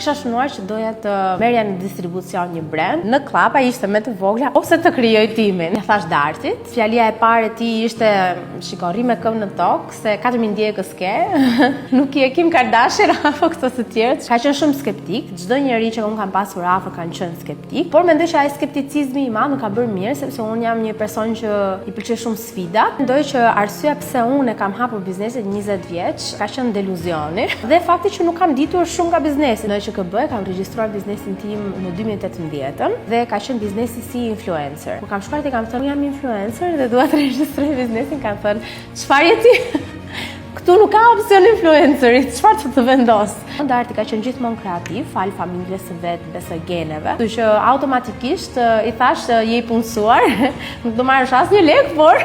Kisha shënuar që doja të merja në distribucion një brand. Në klapa ishte me të vogla ose të krijoj timin. Ja thash Dartit. Fjalia e parë e tij ishte rri me këmbë në tokë se 4000 djegës ke. Nuk i e Kim Kardashian apo këto të tjerë. Ka qenë shumë skeptik. Çdo njeri që unë kam pasur afër kanë qenë skeptik. Por mendoj që ai skepticizmi i madh më ka bërë mirë sepse unë jam një person që i pëlqej shumë sfida. Mendoj që arsyeja pse unë kam hapur biznesin 20 vjeç ka qenë deluzioni dhe fakti që nuk kam ditur shumë nga biznesi. Në ÇKB kam regjistruar biznesin tim në 2018 dhe ka qenë biznesi si influencer. Kur kam shkuar te kam thënë jam influencer dhe dua të regjistroj biznesin, kanë thënë çfarë je ti? Këtu nuk ka opsion influencerit, çfarë të vendos? Darti ka qenë gjithmonë kreativ, fal familjes së vet, besoj geneve. Kështu që automatikisht i thash je i punësuar, nuk do marrësh asnjë lek, por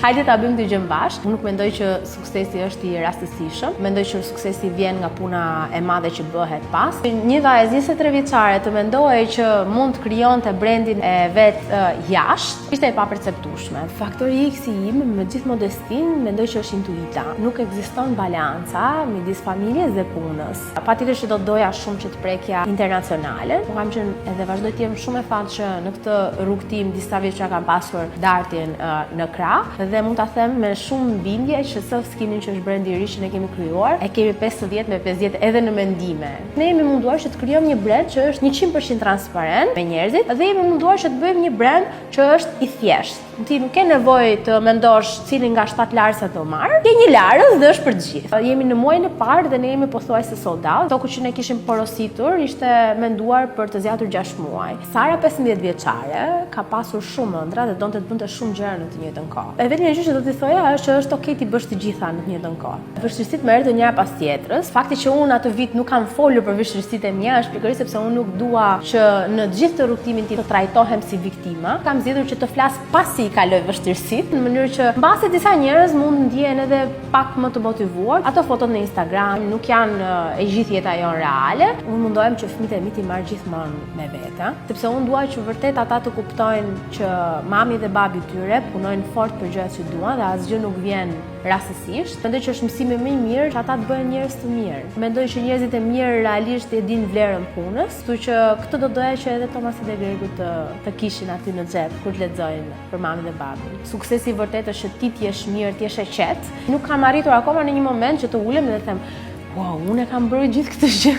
hajde ta bëjmë të gjën bashkë. Unë nuk mendoj që suksesi është i rastësishëm. Mendoj që suksesi vjen nga puna e madhe që bëhet pas. Një vajzë 23 vjeçare të mendojë që mund të krijonte brandin e vet jashtë, ishte e paperceptueshme. Faktori X i im, me gjithë modestinë, mendoj që është intuita. Nuk ekziston balanca midis familjes dhe punës. Patjetër që do doja shumë që të prekja internacionale. Unë kam qenë edhe vazhdoj të jem shumë e fatshme në këtë rrugë tim, disa vjet që kam pasur Dartin në krah dhe mund ta them me shumë bindje që Self Skinin që është brendi i ri që ne kemi krijuar, e kemi 50 me 50 edhe në mendime. Ne jemi munduar që të krijojmë një brand që është 100% transparent me njerëzit dhe jemi munduar që të bëjmë një brand që është i thjeshtë. Ti nuk ke nevojë të mendosh cilin nga 7 larësa do marr. Ke një larës dhe është për të gjithë. Jemi në muajin e parë dhe ne jemi pothuajse sold out. Toku që ne kishim porositur ishte menduar për të zgjatur 6 muaj. Sara 15 vjeçare ka pasur shumë ëndra dhe donte të bënte shumë gjëra në të njëjtën kohë. E vetmja gjë që do t'i thoja është që është okay ti bësh të gjitha në të njëjtën kohë. Vështirësitë më erdhën njëra pas tjetrës. Fakti që unë atë vit nuk kam folur për vështirësitë e mia është pikërisht sepse unë nuk dua që në të gjithë të rrugtimin tim të trajtohem si viktima. Kam zgjedhur që të flas pasi i kaloj vështirësitë në mënyrë që mbase disa njerëz mund ndjehen edhe pak më të motivuar. Ato fotot në Instagram nuk janë e gjithë jeta jonë reale. Unë mundohem që fëmijët e mi t'i marr gjithmonë me vete, sepse unë dua që vërtet ata të kuptojnë që mami dhe babi tyre punojnë fort për gjërat që duan dhe asgjë nuk vjen rastësisht. Mendoj që është mësimi më i mirë që ata të bëhen njerëz të mirë. Mendoj që njerëzit e mirë realisht e dinë vlerën punës, kështu që këtë do doja që edhe Tomasi dhe Gregu të kishin aty në xhep kur të lexojnë për mamin dhe babin. Suksesi i vërtet është që ti të jesh mirë, të jesh e qetë. Nuk kam arritur akoma në një moment që të ulem dhe të them, wow, unë e kam bërë gjithë këtë gjë.